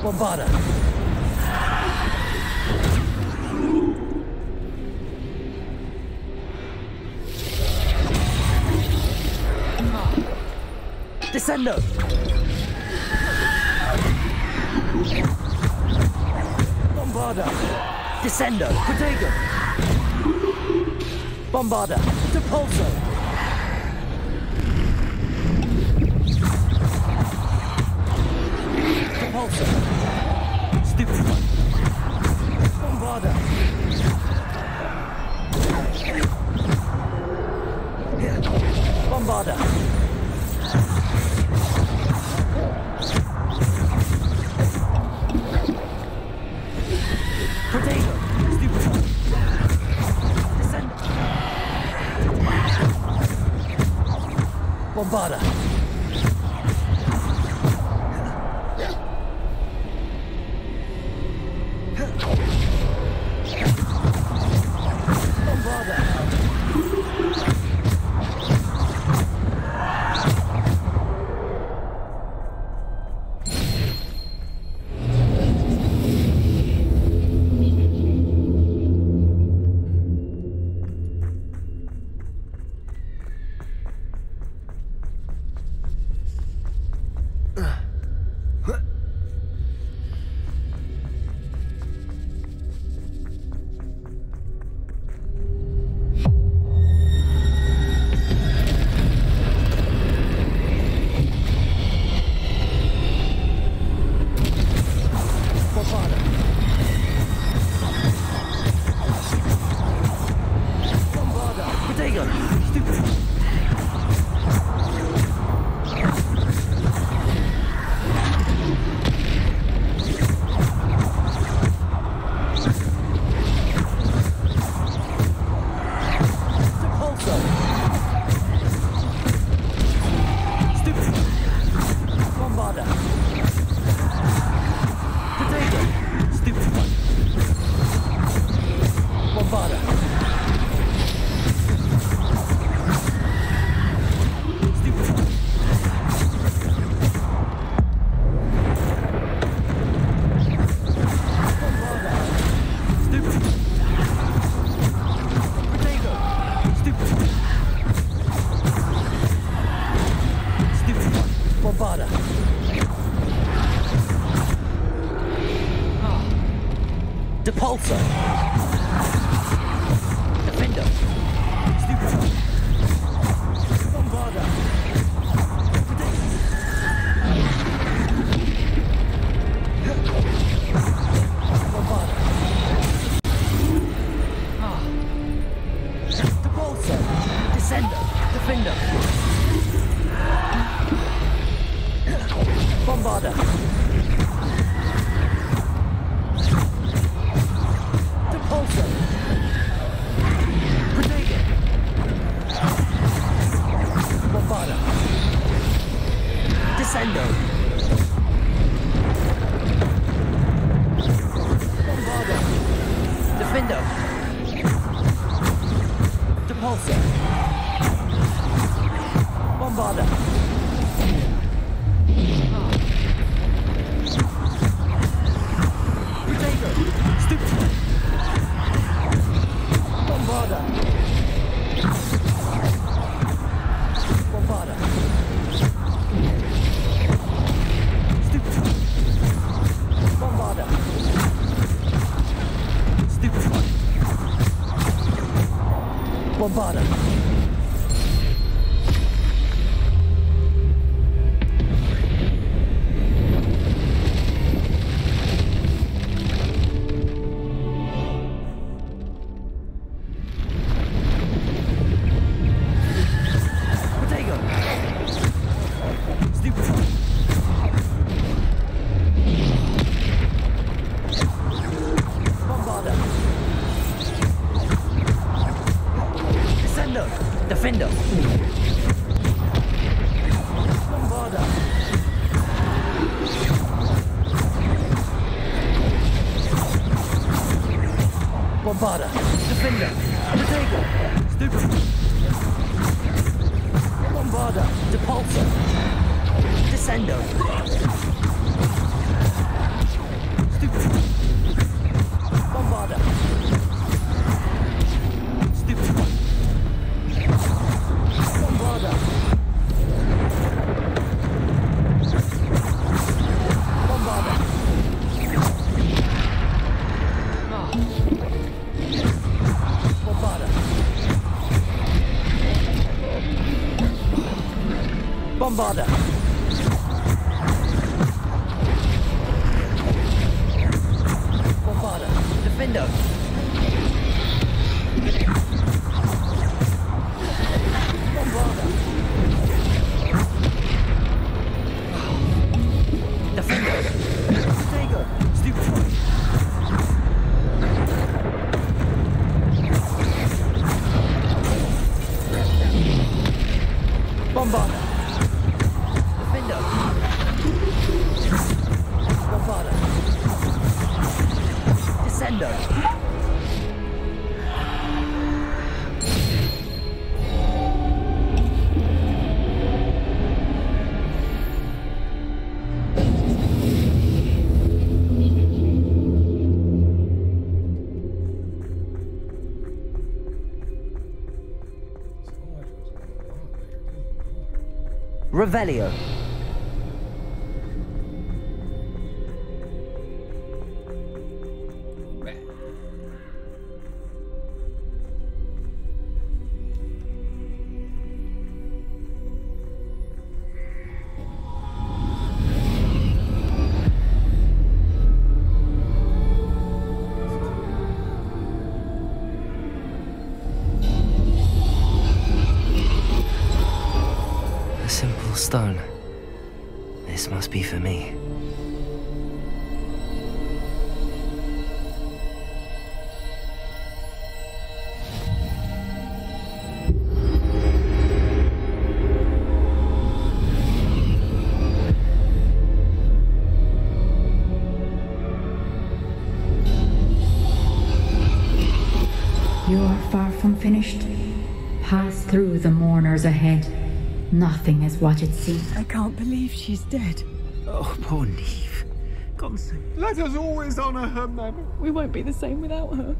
Bombarda. Descendo. Bombarda. Descendo. Protego. Bombarda. Depulso. Depulso. Stupid one. Bombarda. Bombarda. Protego. Stupid one. Descend. Bombarda. Depulso. Defendo. Stupid. Bombarda. Bombarda. Depulso. Descendo. Defendo. Bombarda. Depulso. Protego. Bombarda. Descendo. Bombarda. Defendo. Depulso. Bombarda. Protego. Stupid. Bombarda. Bombarda. Stupid. Bombarda. Stupid one. Bombarda. Defendo. Bombarda. Bombarda. Defendo. Protego. Stupid. Bombarda. Depulsor. Descendo. Stupid. Bombarda. Stupid. Bombarda. Bombarda. Bombarda. Bombarda. Bombarda. Defendo. Bombarda. Defendo. Stego. Stupid. Bombarda. Defendo. Bombarda. Descendo. Revelio. A simple stone. This must be for me. You are far from finished. Pass through the mourners ahead. Nothing is what it seems. I can't believe she's dead. Oh, poor Neve. God's Let us always honor her memory. We won't be the same without her.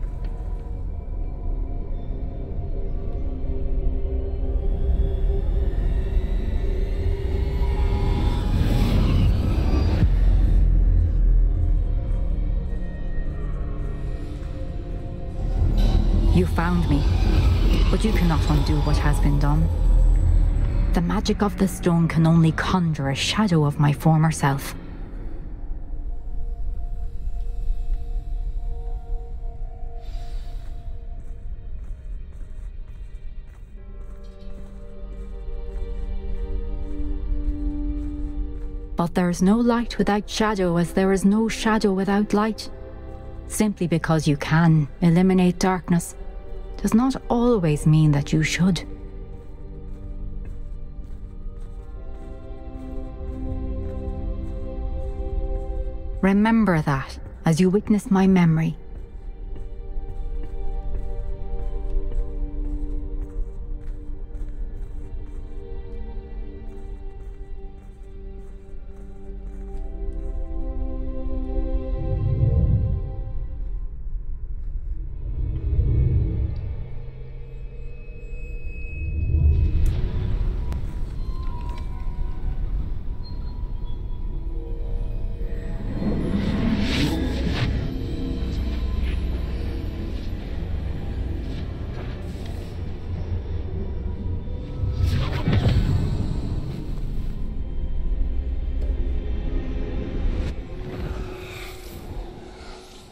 You found me, but you cannot undo what has been done. The magic of the stone can only conjure a shadow of my former self. But there is no light without shadow, as there is no shadow without light. Simply because you can eliminate darkness does not always mean that you should. Remember that as you witness my memory.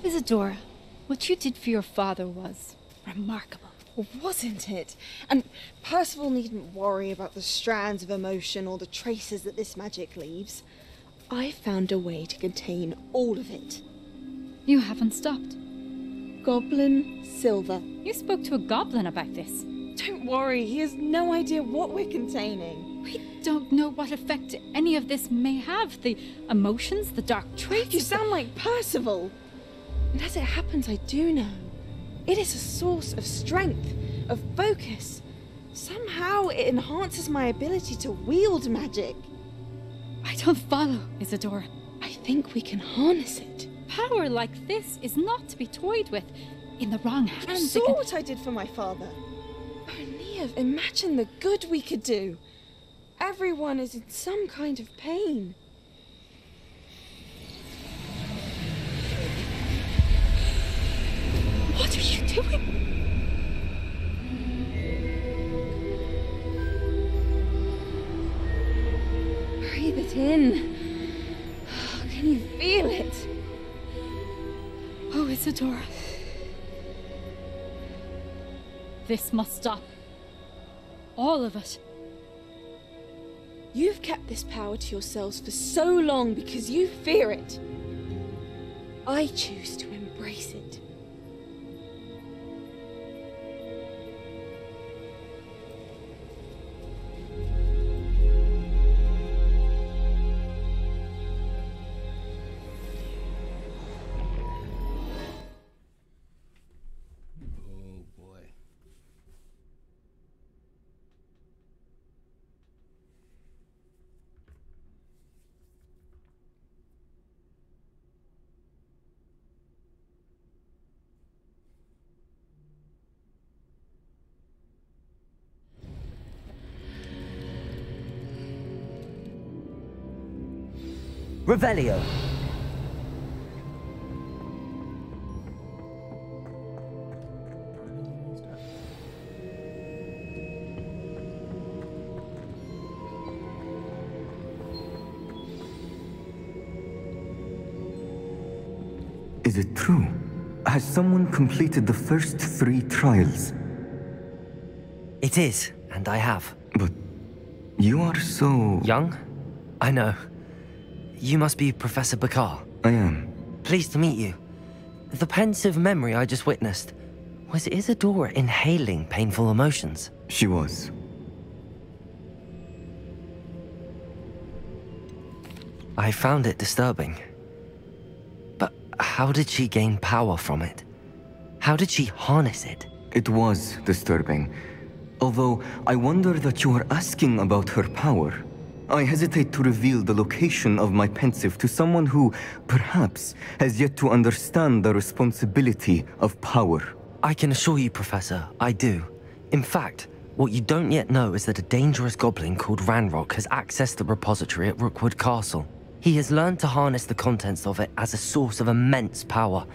Isadora, what you did for your father was remarkable. Well, wasn't it? And Percival needn't worry about the strands of emotion or the traces that this magic leaves. I found a way to contain all of it. You haven't stopped. Goblin Silver. You spoke to a goblin about this. Don't worry, he has no idea what we're containing. We don't know what effect any of this may have. The emotions, the dark traits. You sound like Percival. And as it happens, I do know. It is a source of strength, of focus. Somehow how it enhances my ability to wield magic. I don't follow, Isadora. I think we can harness it. Power like this is not to be toyed with. In the wrong You hands, saw what I did for my father. Oh, Neve, imagine the good we could do. Everyone is in some kind of pain. What are you doing? Breathe it in. Can you feel it? Oh, Isadora. This must stop. All of it. You've kept this power to yourselves for so long because you fear it. I choose to embrace it. Revelio. Is it true? Has someone completed the first 3 trials? It is, and I have. But you are so... Young? I know. You must be Professor Bakar. I am. Pleased to meet you. The pensive memory I just witnessed, was Isadora inhaling painful emotions? She was. I found it disturbing. But how did she gain power from it? How did she harness it? It was disturbing. Although I wonder that you are asking about her power. I hesitate to reveal the location of my pensive to someone who, perhaps, has yet to understand the responsibility of power. I can assure you, Professor, I do. In fact, what you don't yet know is that a dangerous goblin called Ranrock has accessed the repository at Rookwood Castle. He has learned to harness the contents of it as a source of immense power.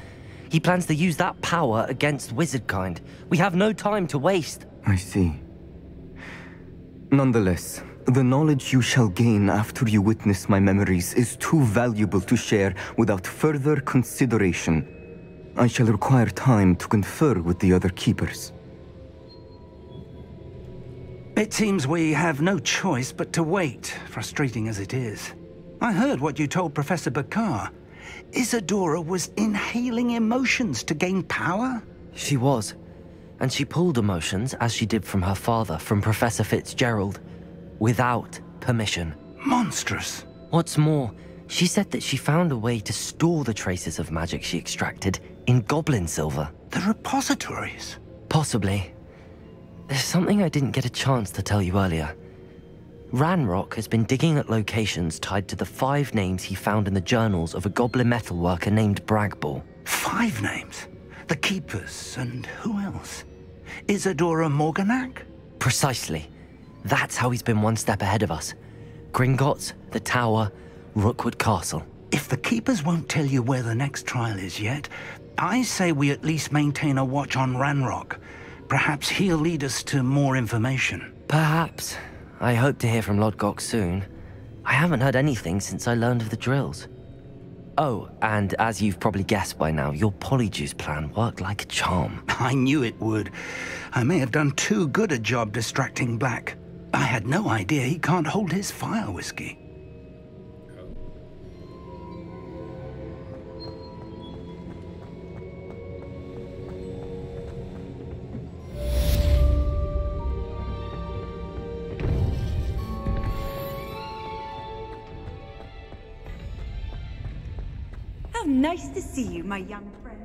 He plans to use that power against wizardkind. We have no time to waste. I see. Nonetheless, the knowledge you shall gain after you witness my memories is too valuable to share without further consideration. I shall require time to confer with the other keepers. It seems we have no choice but to wait, frustrating as it is. I heard what you told Professor Bakar. Isadora was inhaling emotions to gain power? She was. And she pulled emotions, as she did from her father, from Professor Fitzgerald, without permission. Monstrous. What's more, she said that she found a way to store the traces of magic she extracted in goblin silver. The repositories? Possibly. There's something I didn't get a chance to tell you earlier. Ranrock has been digging at locations tied to the 5 names he found in the journals of a goblin metalworker named Bragball. 5 names? The Keepers, and who else? Isadora Morganac? Precisely. That's how he's been one step ahead of us. Gringotts, the Tower, Rookwood Castle. If the Keepers won't tell you where the next trial is yet, I say we at least maintain a watch on Ranrock. Perhaps he'll lead us to more information. Perhaps. I hope to hear from Lodgok soon. I haven't heard anything since I learned of the drills. Oh, and as you've probably guessed by now, your polyjuice plan worked like a charm. I knew it would. I may have done too good a job distracting Black. I had no idea he can't hold his fire whiskey. How nice to see you, my young friend.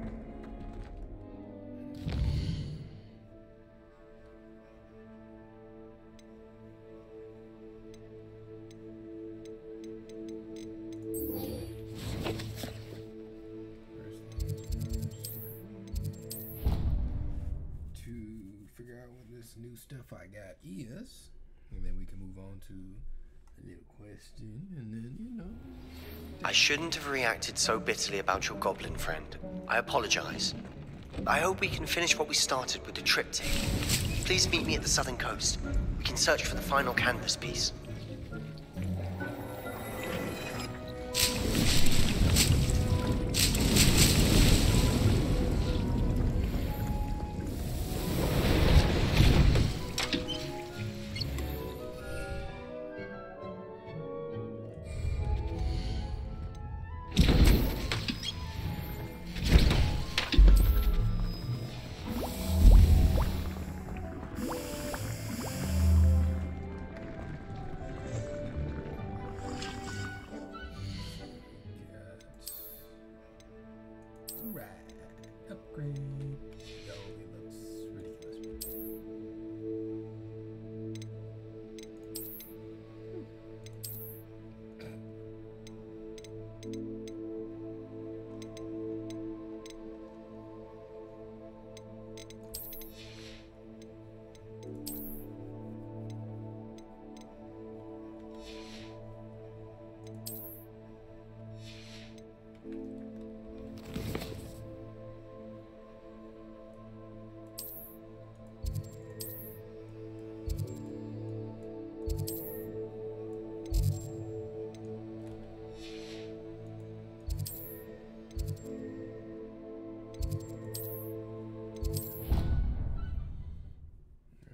stuff I got is, and then we can move on to a little question, and then, you know. I shouldn't have reacted so bitterly about your goblin friend. I apologize. I hope we can finish what we started with the triptych. Please meet me at the southern coast. We can search for the final canvas piece.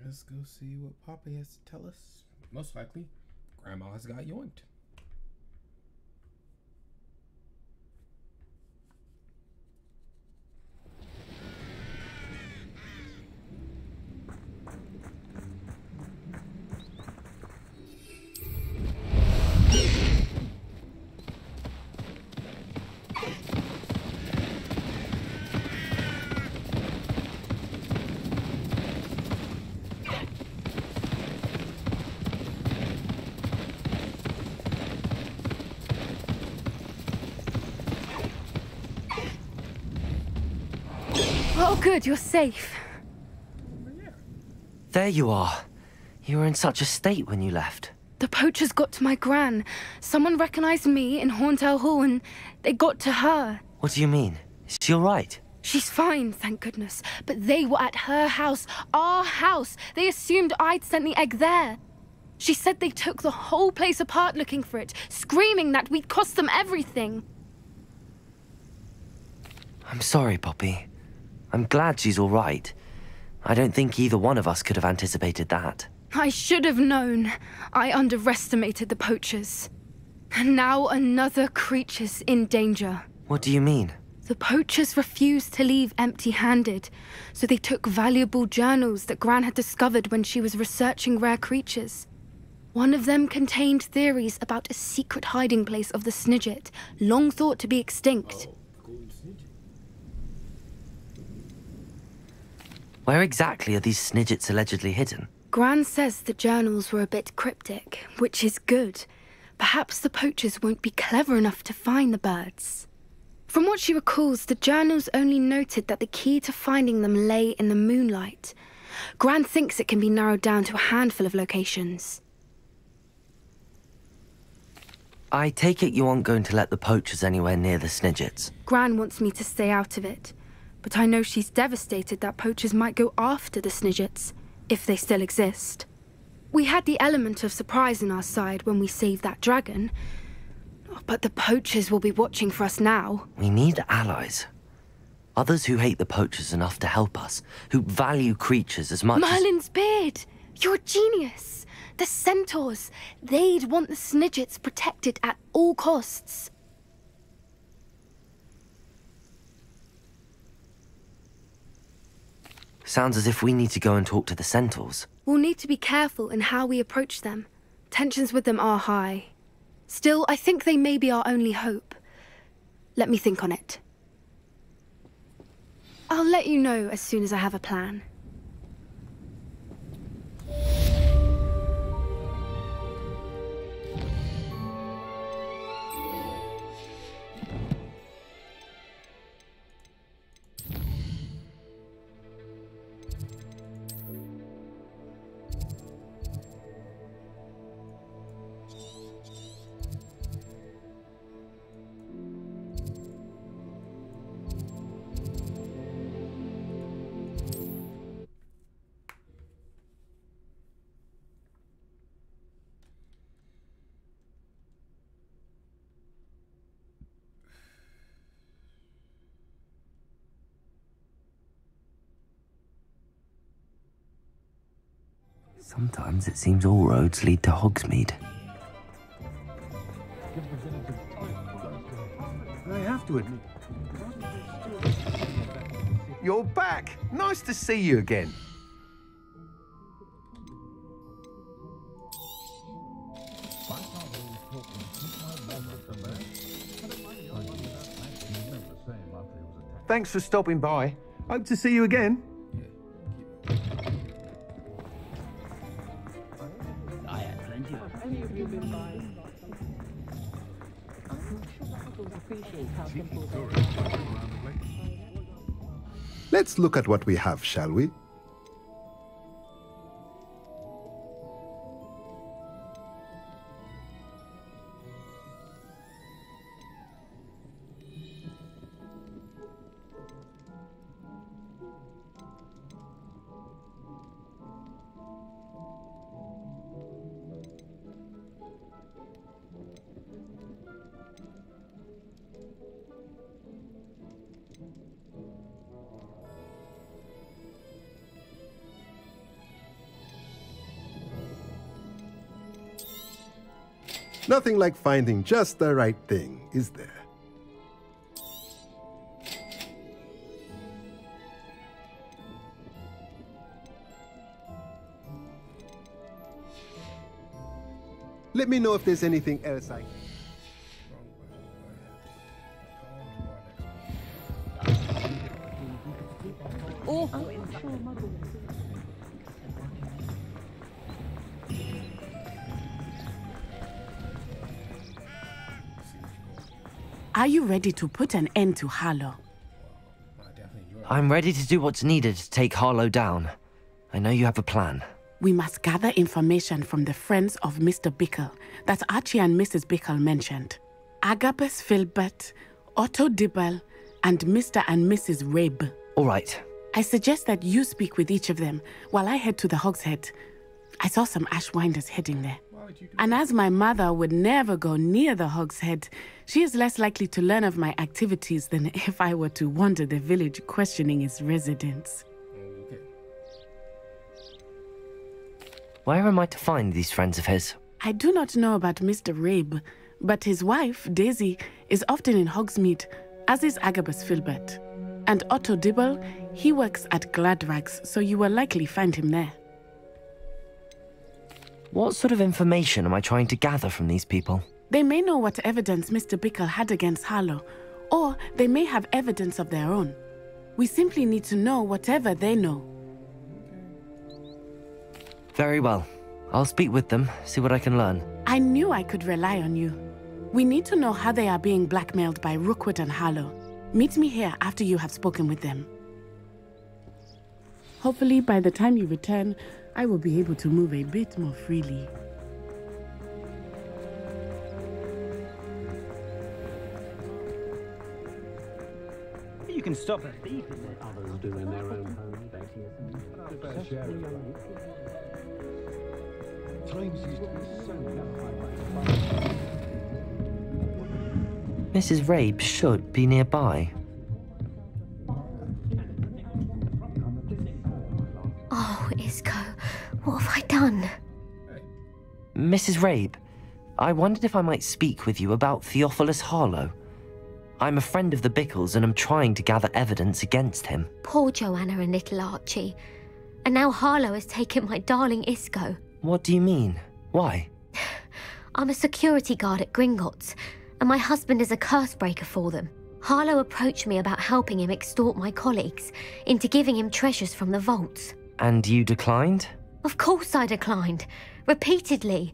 Let's go see what Poppy has to tell us. Most likely, Grandma has got yoinked. Oh, good, you're safe. There you are. You were in such a state when you left. The poachers got to my gran. Someone recognized me in Hauntel Hall and they got to her. What do you mean? Is she all right? She's fine, thank goodness. But they were at her house, our house. They assumed I'd sent the egg there. She said they took the whole place apart looking for it, screaming that we'd cost them everything. I'm sorry, Poppy. I'm glad she's all right. I don't think either one of us could have anticipated that. I should have known. I underestimated the poachers. And now another creature's in danger. What do you mean? The poachers refused to leave empty-handed, so they took valuable journals that Gran had discovered when she was researching rare creatures. One of them contained theories about a secret hiding place of the Snidget, long thought to be extinct. Where exactly are these Snidgets allegedly hidden? Gran says the journals were a bit cryptic, which is good. Perhaps the poachers won't be clever enough to find the birds. From what she recalls, the journals only noted that the key to finding them lay in the moonlight. Gran thinks it can be narrowed down to a handful of locations. I take it you aren't going to let the poachers anywhere near the Snidgets. Gran wants me to stay out of it, but I know she's devastated that poachers might go after the Snidgets, if they still exist. We had the element of surprise on our side when we saved that dragon, but the poachers will be watching for us now. We need allies. Others who hate the poachers enough to help us, who value creatures as much Merlin's beard! You're a genius! The centaurs! They'd want the Snidgets protected at all costs. Sounds as if we need to go and talk to the centaurs. We'll need to be careful in how we approach them. Tensions with them are high. Still, I think they may be our only hope. Let me think on it. I'll let you know as soon as I have a plan. Sometimes it seems all roads lead to Hogsmeade. I have to admit. You're back. Nice to see you again. Thanks for stopping by. Hope to see you again. I had plenty of. Have any of you been by? Let's look at what we have, shall we? Nothing like finding just the right thing, is there? Let me know if there's anything else I can. Are you ready to put an end to Harlow? I'm ready to do what's needed to take Harlow down. I know you have a plan. We must gather information from the friends of Mr. Bickle that Archie and Mrs. Bickle mentioned. Agabus Filbert, Otto Dibble, and Mr. and Mrs. Rabe. All right. I suggest that you speak with each of them while I head to the Hogshead. I saw some Ashwinders heading there. And as my mother would never go near the Hogshead, she is less likely to learn of my activities than if I were to wander the village questioning its residents. Where am I to find these friends of his? I do not know about Mr. Rabe, but his wife, Daisy, is often in Hogsmeade, as is Agabus Filbert. And Otto Dibble, he works at Gladrags, so you will likely find him there. What sort of information am I trying to gather from these people? They may know what evidence Mr. Bickle had against Harlow, or they may have evidence of their own. We simply need to know whatever they know. Very well. I'll speak with them, see what I can learn. I knew I could rely on you. We need to know how they are being blackmailed by Rookwood and Harlow. Meet me here after you have spoken with them. Hopefully, by the time you return, I will be able to move a bit more freely. You can stop a thief and let others do in their own home. Times used to be so Mrs. Rabe should be nearby. Oh, Isco, what have I done? Mrs. Rabe, I wondered if I might speak with you about Theophilus Harlow. I'm a friend of the Bickles and I'm trying to gather evidence against him. Poor Joanna and little Archie. And now Harlow has taken my darling Isco. What do you mean? Why? I'm a security guard at Gringotts, and my husband is a curse breaker for them. Harlow approached me about helping him extort my colleagues into giving him treasures from the vaults. And you declined? Of course I declined. Repeatedly.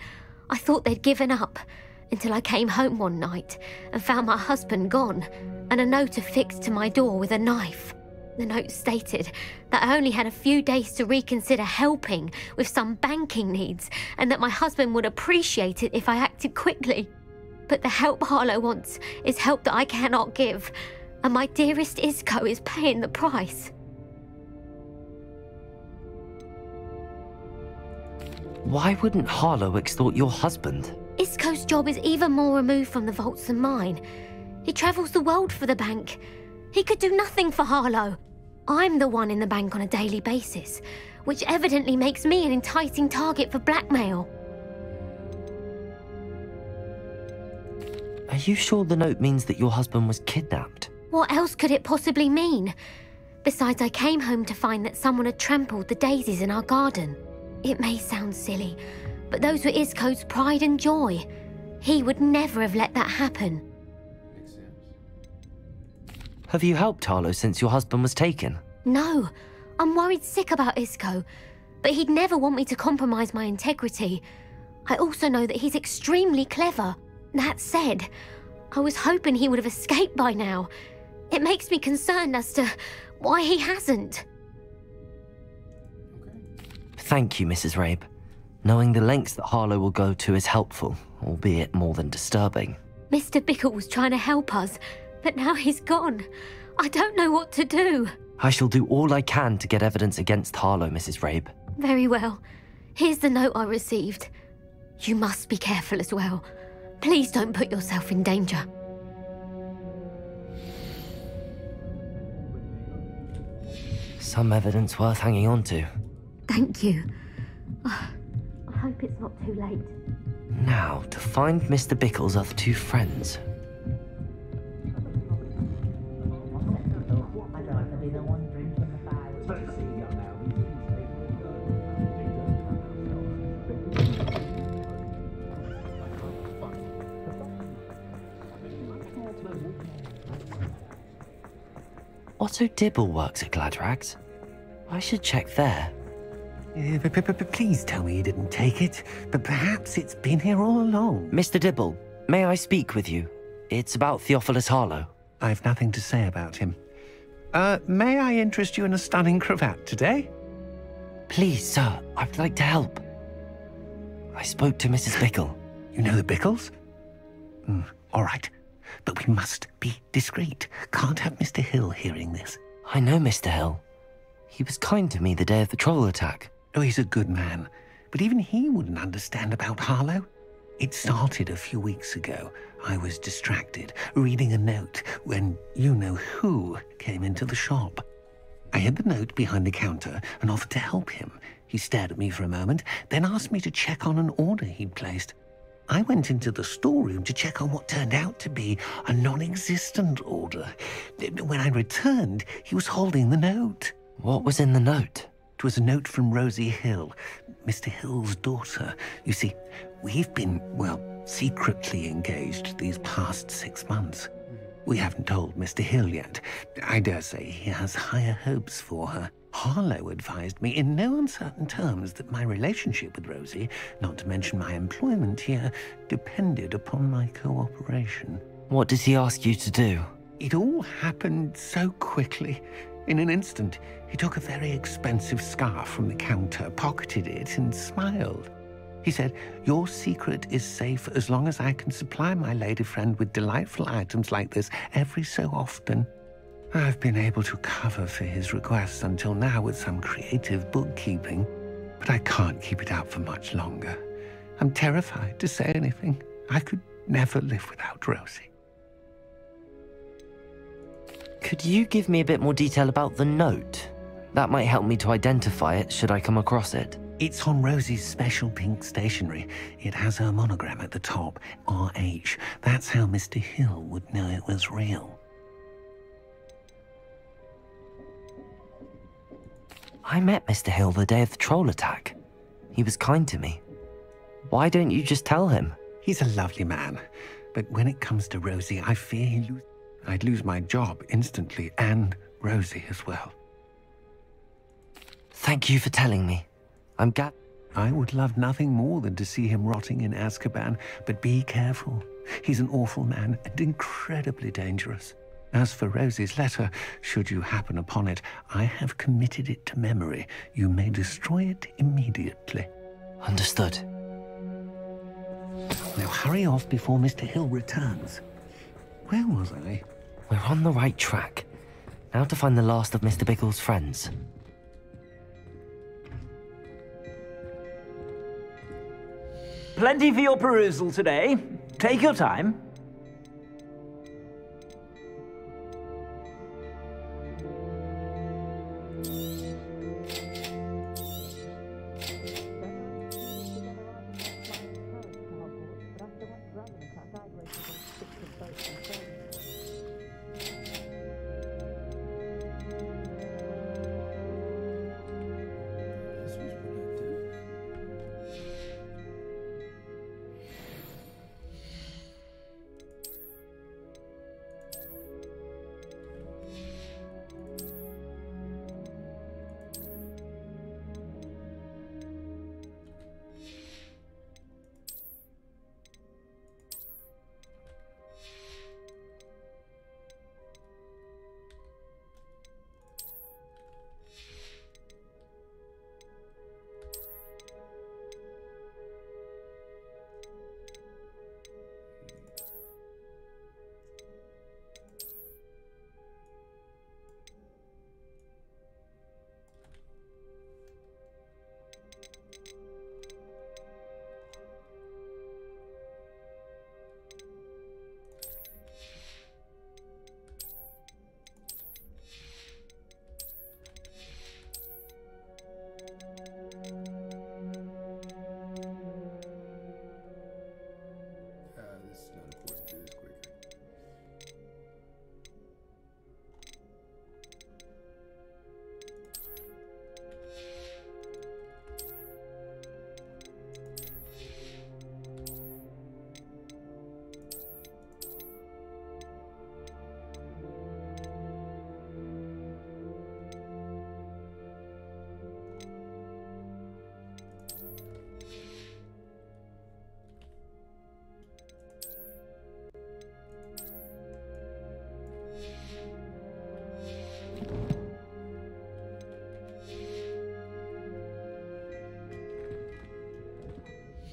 I thought they'd given up, until I came home one night and found my husband gone, and a note affixed to my door with a knife. The note stated that I only had a few days to reconsider helping with some banking needs, and that my husband would appreciate it if I acted quickly. But the help Harlow wants is help that I cannot give, and my dearest Isco is paying the price. Why wouldn't Harlow extort your husband? Isco's job is even more removed from the vaults than mine. He travels the world for the bank. He could do nothing for Harlow. I'm the one in the bank on a daily basis, which evidently makes me an enticing target for blackmail. Are you sure the note means that your husband was kidnapped? What else could it possibly mean? Besides, I came home to find that someone had trampled the daisies in our garden. It may sound silly, but those were Isco's pride and joy. He would never have let that happen. Have you helped Harlow since your husband was taken? No, I'm worried sick about Isco, but he'd never want me to compromise my integrity. I also know that he's extremely clever. That said, I was hoping he would have escaped by now. It makes me concerned as to why he hasn't. Thank you, Mrs. Rabe. Knowing the lengths that Harlow will go to is helpful, albeit more than disturbing. Mr. Bickle was trying to help us, but now he's gone. I don't know what to do. I shall do all I can to get evidence against Harlow, Mrs. Rabe. Very well. Here's the note I received. You must be careful as well. Please don't put yourself in danger. Some evidence worth hanging on to. Thank you. I hope it's not too late. Now, to find Mr. Bickle's other two friends. Otto Dibble works at Gladrags. I should check there. Please tell me you didn't take it, but perhaps it's been here all along. Mr. Dibble, may I speak with you? It's about Theophilus Harlow. I've nothing to say about him. May I interest you in a stunning cravat today? Please, sir, I'd like to help. I spoke to Mrs. Bickle. You know the Bickles? All right, but we must be discreet. Can't have Mr. Hill hearing this. I know Mr. Hill. He was kind to me the day of the troll attack. Oh, he's a good man, but even he wouldn't understand about Harlow. It started a few weeks ago. I was distracted, reading a note, when you-know-who came into the shop. I hid the note behind the counter and offered to help him. He stared at me for a moment, then asked me to check on an order he'd placed. I went into the storeroom to check on what turned out to be a non-existent order. When I returned, he was holding the note. What was in the note? It was a note from Rosie Hill, Mr. Hill's daughter. You see, we've been, well, secretly engaged these past 6 months. We haven't told Mr. Hill yet. I dare say he has higher hopes for her. Harlow advised me in no uncertain terms that my relationship with Rosie, not to mention my employment here, depended upon my cooperation. What did he ask you to do? It all happened so quickly. In an instant, he took a very expensive scarf from the counter, pocketed it, and smiled. He said, "Your secret is safe as long as I can supply my lady friend with delightful items like this every so often." I've been able to cover for his requests until now with some creative bookkeeping, but I can't keep it up for much longer. I'm terrified to say anything. I could never live without Rosie. Could you give me a bit more detail about the note? That might help me to identify it should I come across it. It's on Rosie's special pink stationery. It has her monogram at the top, RH. That's how Mr. Hill would know it was real. I met Mr. Hill the day of the troll attack. He was kind to me. Why don't you just tell him? He's a lovely man, but when it comes to Rosie, I fear I'd lose my job instantly, and Rosie as well. Thank you for telling me. I'm glad. I would love nothing more than to see him rotting in Azkaban, but be careful. He's an awful man and incredibly dangerous. As for Rosie's letter, should you happen upon it, I have committed it to memory. You may destroy it immediately. Understood. Now hurry off before Mr. Hill returns. Where was I? We're on the right track. Now to find the last of Mr. Bickle's friends. Plenty for your perusal today. Take your time.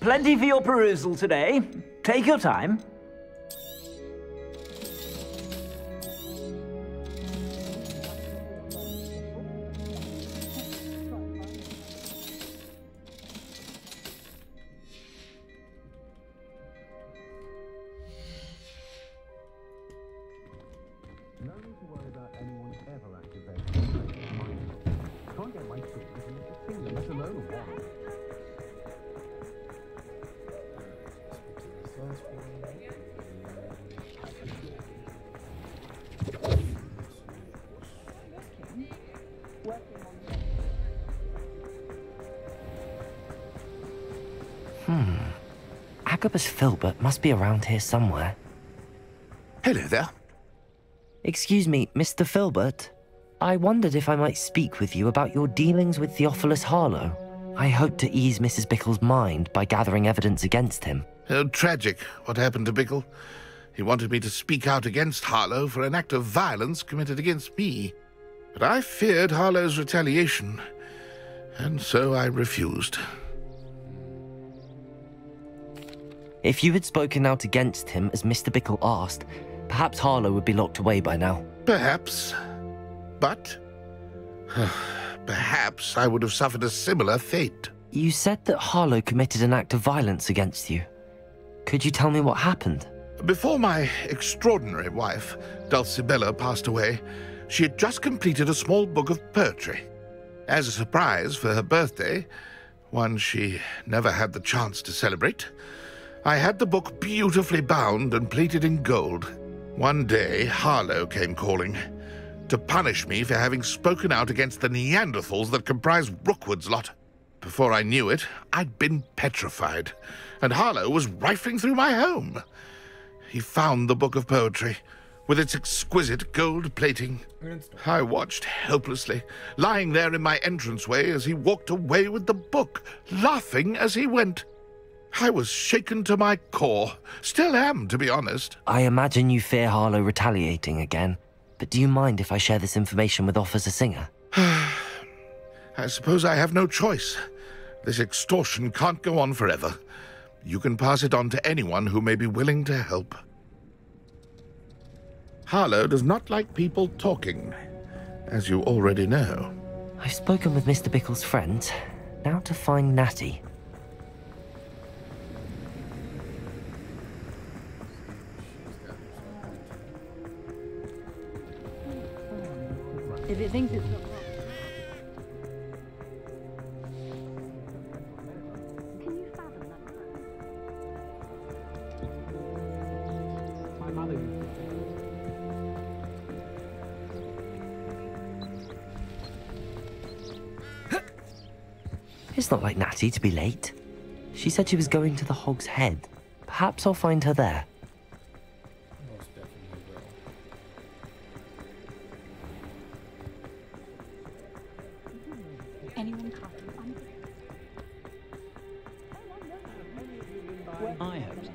Plenty for your perusal today. Take your time. No need to worry about anyone ever activating. Can't get my tools in the finger, let alone a wand. Agabus Filbert must be around here somewhere. Hello there. Excuse me, Mr. Filbert. I wondered if I might speak with you about your dealings with Theophilus Harlow. I hope to ease Mrs. Bickle's mind by gathering evidence against him. Oh, tragic what happened to Bickle. He wanted me to speak out against Harlow for an act of violence committed against me. But I feared Harlow's retaliation, and so I refused. If you had spoken out against him as Mr. Bickle asked, perhaps Harlow would be locked away by now. Perhaps. But perhaps I would have suffered a similar fate. You said that Harlow committed an act of violence against you. Could you tell me what happened? Before my extraordinary wife, Dulcibella, passed away, she had just completed a small book of poetry. As a surprise for her birthday, one she never had the chance to celebrate, I had the book beautifully bound and plated in gold. One day, Harlow came calling to punish me for having spoken out against the Neanderthals that comprise Rookwood's lot. Before I knew it, I'd been petrified, and Harlow was rifling through my home. He found the book of poetry, with its exquisite gold plating. I watched helplessly, lying there in my entranceway as he walked away with the book, laughing as he went. I was shaken to my core. Still am, to be honest. I imagine you fear Harlow retaliating again, but do you mind if I share this information with Officer Singer? I suppose I have no choice. This extortion can't go on forever. You can pass it on to anyone who may be willing to help. Harlow does not like people talking, as you already know. I've spoken with Mr. Bickle's friend. Now to find Natty. If it thinks it's not wrong. Can you fathom that? My mother. It's not like Natty to be late. She said she was going to the Hog's Head. Perhaps I'll find her there. Anyone I hope so.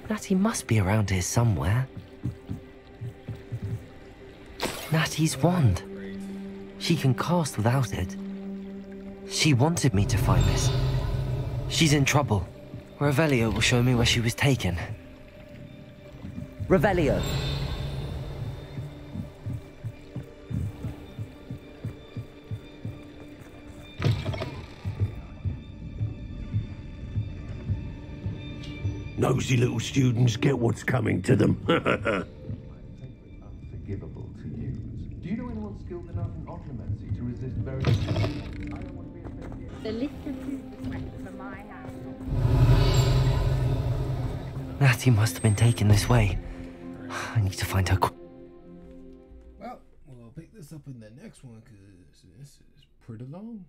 Natty must be around here somewhere. Natty's wand. She can cast without it. She wanted me to find this. She's in trouble. Revelio will show me where she was taken. Revelio! Nosy little students get what's coming to them. Unforgivable to use. Do you know anyone skilled enough in occlumency to resist very... I don't want to be offended. The list of food requests for my house. Natty must have been taken this way. I need to find her. Well, we'll pick this up in the next one because this is pretty long.